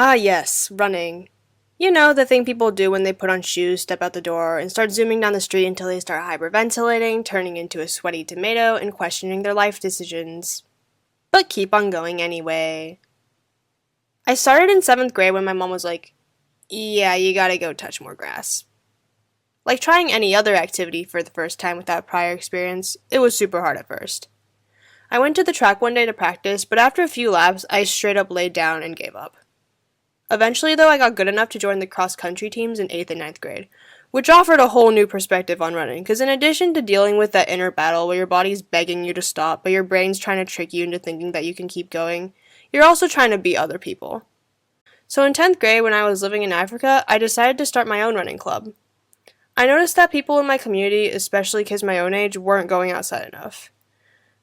Ah, yes, running. You know, the thing people do when they put on shoes, step out the door, and start zooming down the street until they start hyperventilating, turning into a sweaty tomato, and questioning their life decisions. But keep on going anyway. I started in 7th grade when my mom was like, yeah, you gotta go touch more grass. Like trying any other activity for the first time without prior experience, it was super hard at first. I went to the track one day to practice, but after a few laps, I straight up laid down and gave up. Eventually, though, I got good enough to join the cross country teams in 8th and ninth grade, which offered a whole new perspective on running, because in addition to dealing with that inner battle where your body's begging you to stop, but your brain's trying to trick you into thinking that you can keep going, you're also trying to beat other people. So in 10th grade, when I was living in Africa, I decided to start my own running club. I noticed that people in my community, especially kids my own age, weren't going outside enough.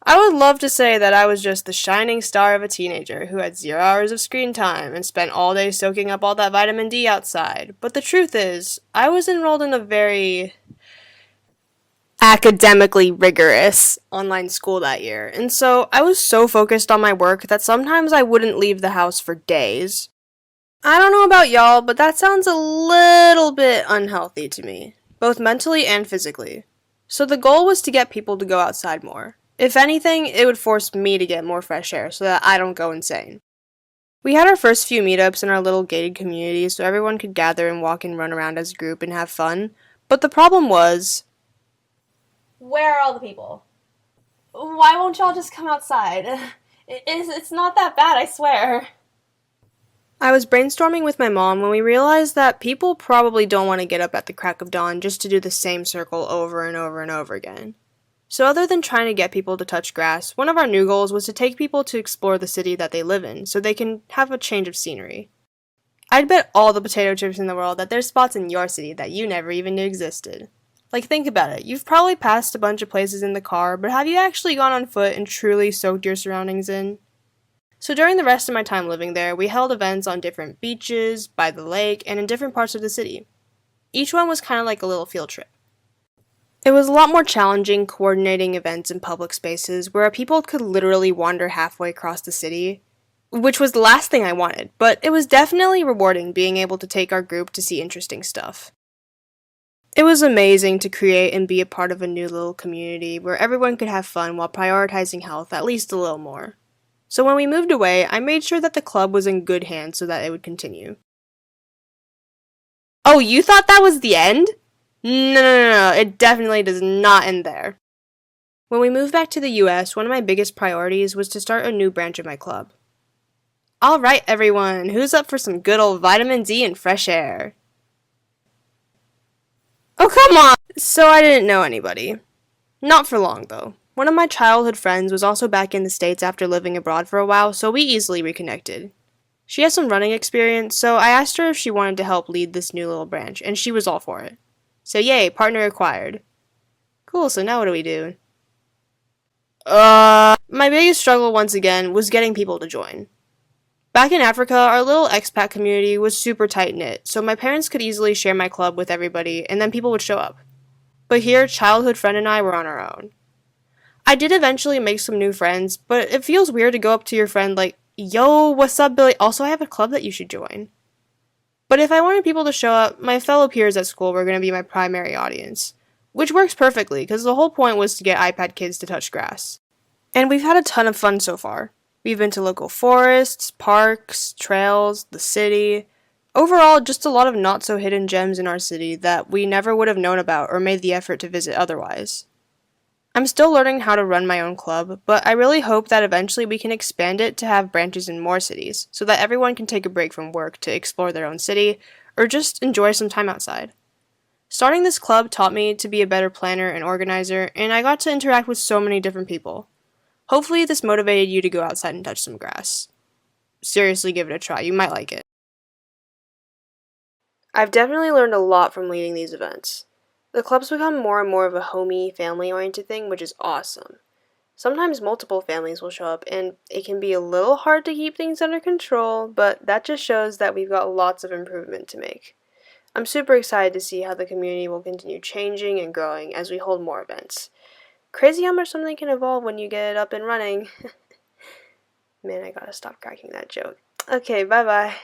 I would love to say that I was just the shining star of a teenager who had 0 hours of screen time and spent all day soaking up all that vitamin D outside, but the truth is, I was enrolled in a very academically rigorous online school that year, and so I was so focused on my work that sometimes I wouldn't leave the house for days. I don't know about y'all, but that sounds a little bit unhealthy to me, both mentally and physically. So the goal was to get people to go outside more. If anything, it would force me to get more fresh air so that I don't go insane. We had our first few meetups in our little gated community so everyone could gather and walk and run around as a group and have fun, but the problem was, where are all the people? Why won't y'all just come outside? It's not that bad, I swear. I was brainstorming with my mom when we realized that people probably don't want to get up at the crack of dawn just to do the same circle over and over and over again. So other than trying to get people to touch grass, one of our new goals was to take people to explore the city that they live in so they can have a change of scenery. I'd bet all the potato chips in the world that there's spots in your city that you never even knew existed. Like, think about it. You've probably passed a bunch of places in the car, but have you actually gone on foot and truly soaked your surroundings in? So during the rest of my time living there, we held events on different beaches, by the lake, and in different parts of the city. Each one was kind of like a little field trip. It was a lot more challenging coordinating events in public spaces where people could literally wander halfway across the city, which was the last thing I wanted, but it was definitely rewarding being able to take our group to see interesting stuff. It was amazing to create and be a part of a new little community where everyone could have fun while prioritizing health at least a little more. So when we moved away, I made sure that the club was in good hands so that it would continue. Oh, you thought that was the end? No, it definitely does not end there. When we moved back to the US, one of my biggest priorities was to start a new branch of my club. Alright everyone, who's up for some good old vitamin D and fresh air? Oh come on! So I didn't know anybody. Not for long though. One of my childhood friends was also back in the States after living abroad for a while, so we easily reconnected. She has some running experience, so I asked her if she wanted to help lead this new little branch, and she was all for it. So yay, partner acquired. Cool, so now what do we do? My biggest struggle once again was getting people to join. Back in Africa, our little expat community was super tight-knit, so my parents could easily share my club with everybody, and then people would show up. But here, childhood friend and I were on our own. I did eventually make some new friends, but it feels weird to go up to your friend like, yo, what's up, Billy? Also, I have a club that you should join. But if I wanted people to show up, my fellow peers at school were going to be my primary audience, which works perfectly because the whole point was to get iPad kids to touch grass. And we've had a ton of fun so far. We've been to local forests, parks, trails, the city. Overall, just a lot of not so hidden gems in our city that we never would have known about or made the effort to visit otherwise. I'm still learning how to run my own club, but I really hope that eventually we can expand it to have branches in more cities, so that everyone can take a break from work to explore their own city, or just enjoy some time outside. Starting this club taught me to be a better planner and organizer, and I got to interact with so many different people. Hopefully this motivated you to go outside and touch some grass. Seriously, give it a try, you might like it. I've definitely learned a lot from leading these events. The club's become more and more of a homey, family-oriented thing, which is awesome. Sometimes multiple families will show up, and it can be a little hard to keep things under control, but that just shows that we've got lots of improvement to make. I'm super excited to see how the community will continue changing and growing as we hold more events. Crazy how much something can evolve when you get it up and running. Man, I gotta stop cracking that joke. Okay, bye-bye.